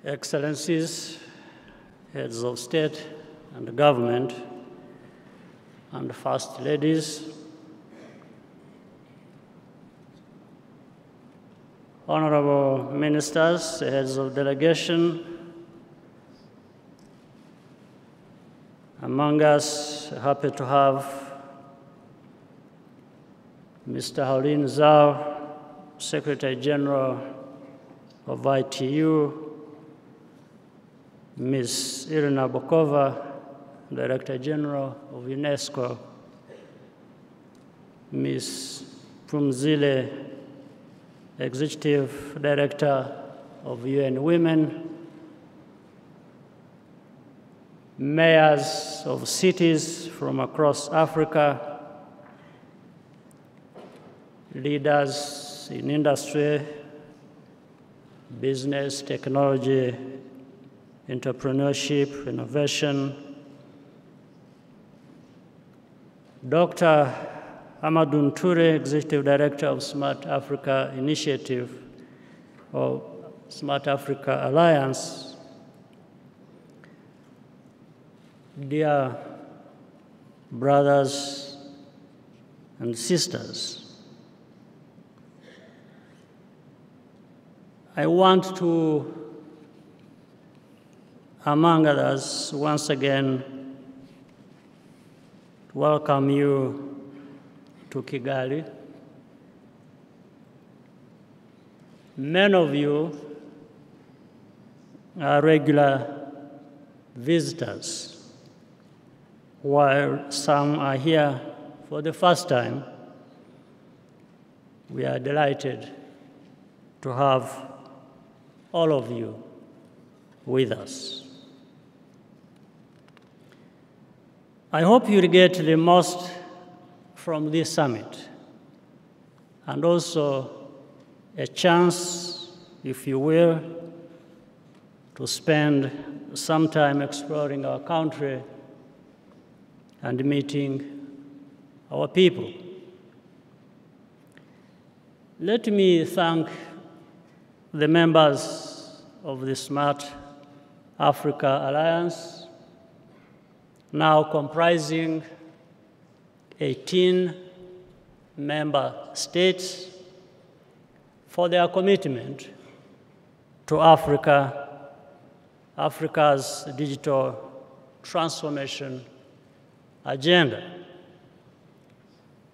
Excellencies, heads of state and government, and first ladies, honorable ministers, heads of delegation, among us, happy to have Mr. Haulin Zhao, Secretary General of ITU, Ms. Irina Bokova, Director General of UNESCO, Ms. Pumzile, Executive Director of UN Women, mayors of cities from across Africa, leaders in industry, business, technology, entrepreneurship, innovation, Dr. Amadou Toure, Executive Director of Smart Africa Initiative, or Smart Africa Alliance. Dear brothers and sisters, I want to, among others, once again, welcome you to Kigali. Many of you are regular visitors, while some are here for the first time. We are delighted to have all of you with us. I hope you get the most from this summit, and also a chance, if you will, to spend some time exploring our country and meeting our people. Let me thank the members of the Smart Africa Alliance, now comprising 18 member states, for their commitment to Africa's digital transformation agenda.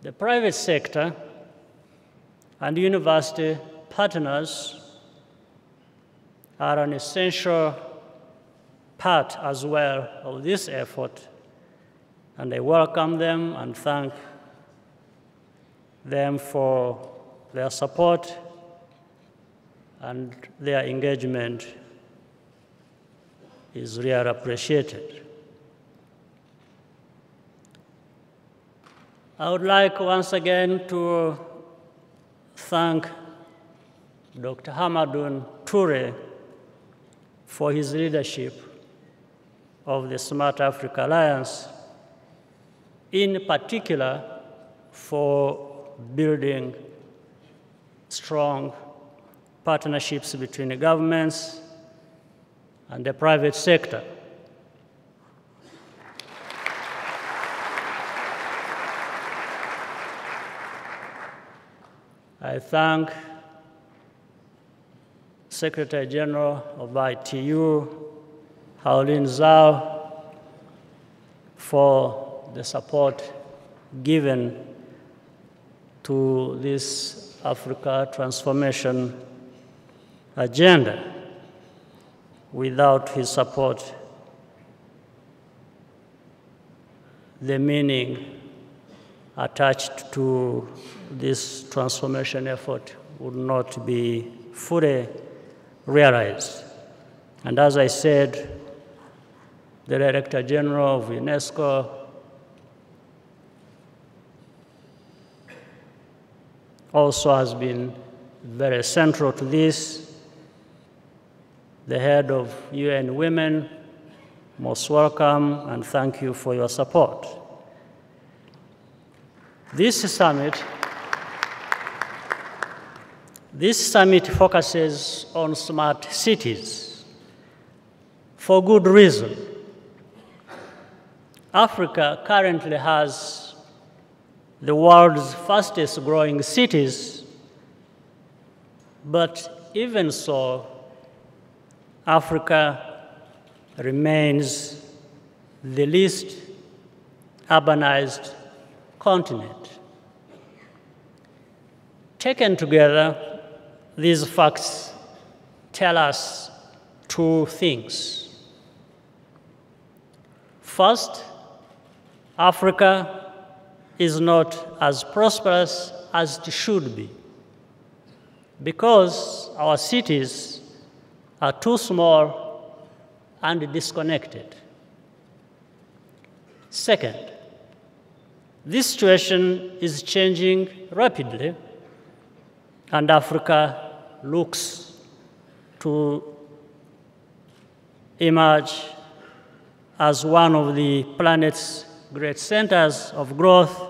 The private sector and university partners are an essential part as well of this effort, and I welcome them and thank them for their support and their engagement is really appreciated. I would like once again to thank Dr. Amadou Toure for his leadership of the Smart Africa Alliance, in particular for building strong partnerships between the governments and the private sector. I thank Secretary General of ITU, Haulin Zhao, for the support given to this Africa transformation agenda. Without his support, the meaning attached to this transformation effort would not be fully realized. And as I said, the Director General of UNESCO also has been very central to this. The head of UN Women, most welcome, and thank you for your support. This summit focuses on smart cities, for good reason. Africa currently has the world's fastest growing cities, but even so, Africa remains the least urbanized continent. Taken together, these facts tell us two things. First, Africa is not as prosperous as it should be because our cities are too small and disconnected. Second, this situation is changing rapidly, and Africa looks to emerge as one of the planet's great centers of growth,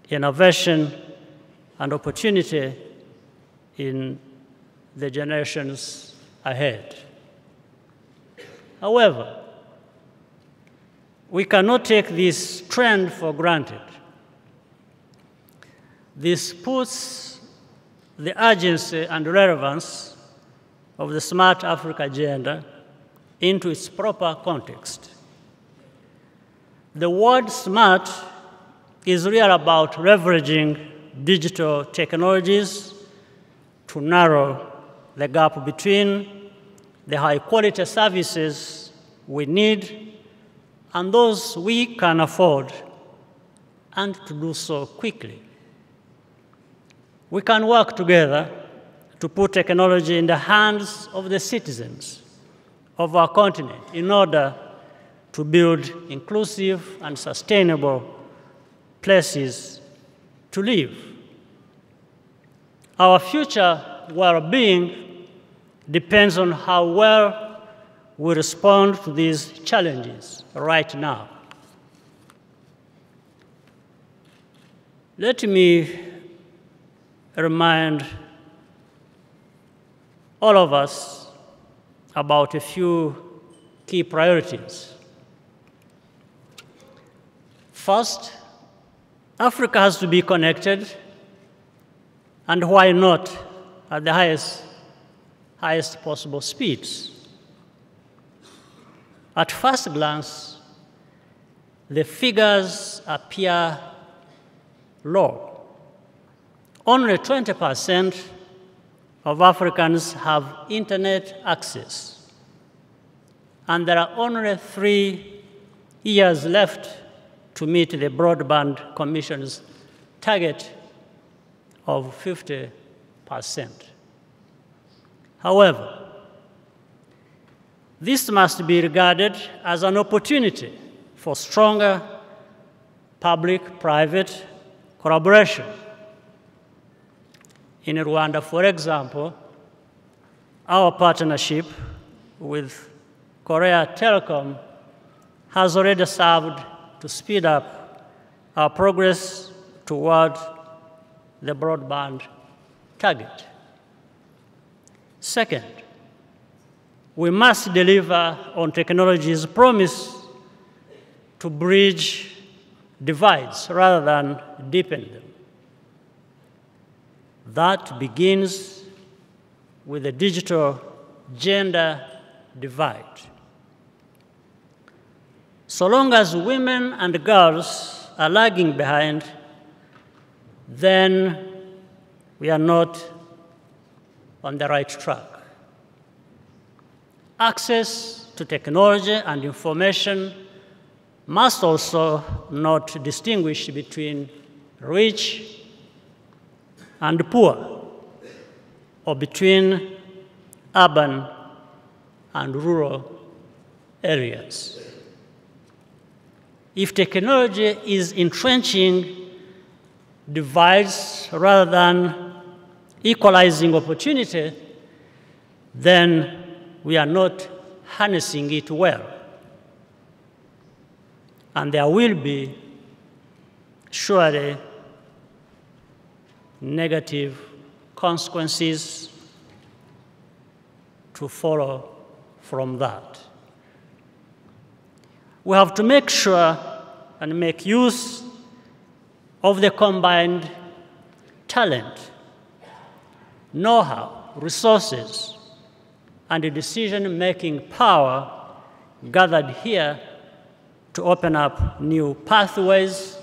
innovation, and opportunity in the generations ahead. However, we cannot take this trend for granted. This puts the urgency and relevance of the Smart Africa agenda into its proper context. The word smart is really about leveraging digital technologies to narrow the gap between the high-quality services we need and those we can afford, and to do so quickly. We can work together to put technology in the hands of the citizens of our continent in order to build inclusive and sustainable places to live. Our future well-being depends on how well we respond to these challenges right now. Let me remind all of us about a few key priorities. First, Africa has to be connected, and why not at the highest possible speeds. At first glance, the figures appear low. Only 20% of Africans have internet access, and there are only 3 years left to meet the Broadband Commission's target of 50%. However, this must be regarded as an opportunity for stronger public-private collaboration. In Rwanda, for example, our partnership with Korea Telecom has already served to speed up our progress toward the broadband target. Second, we must deliver on technology's promise to bridge divides rather than deepen them. That begins with the digital gender divide. So long as women and girls are lagging behind, then we are not on the right track. Access to technology and information must also not distinguish between rich and poor, or between urban and rural areas. If technology is entrenching divides rather than equalizing opportunity, then we are not harnessing it well. And there will be surely negative consequences to follow from that. we have to make sure and make use of the combined talent, know-how, resources, and the decision-making power gathered here to open up new pathways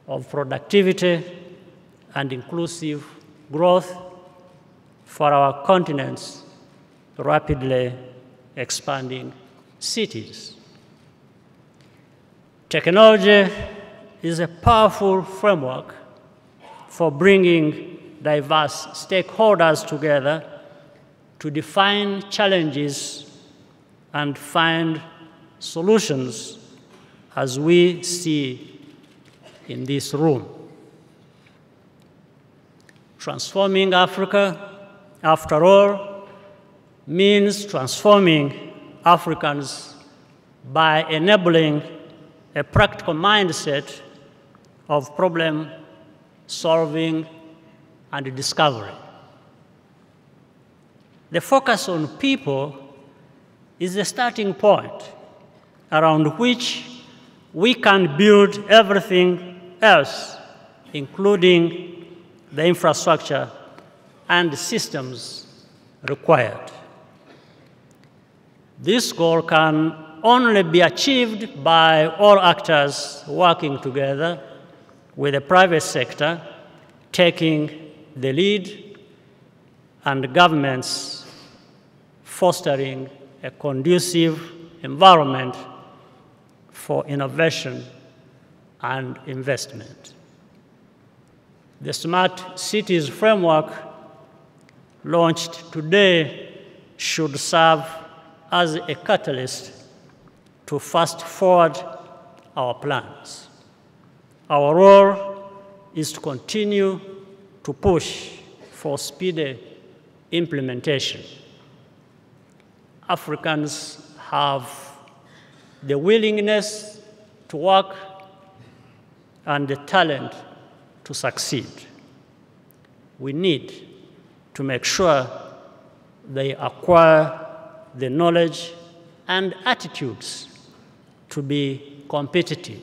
of productivity and inclusive growth for our continent's rapidly expanding cities. Technology is a powerful framework for bringing diverse stakeholders together to define challenges and find solutions as we see in this room. Transforming Africa, after all, means transforming Africans by enabling a practical mindset of problem solving and discovery. The focus on people is the starting point around which we can build everything else, including the infrastructure and systems required. This goal can only be achieved by all actors working together, with the private sector taking the lead and governments fostering a conducive environment for innovation and investment. The Smart Cities framework launched today should serve as a catalyst to fast forward our plans. Our role is to continue to push for speedy implementation. Africans have the willingness to work and the talent to succeed. We need to make sure they acquire the knowledge and attitudes to be competitive.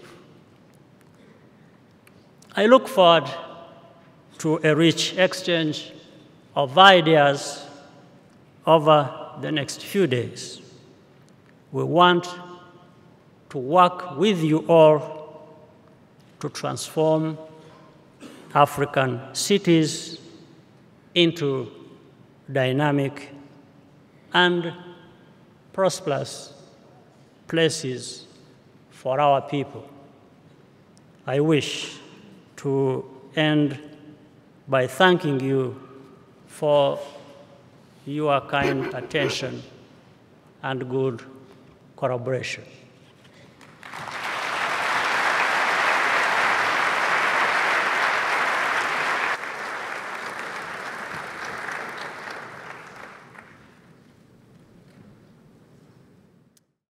I look forward to a rich exchange of ideas over the next few days. We want to work with you all to transform African cities into dynamic and prosperous places for our people. I wish to end by thanking you for your kind attention and good collaboration.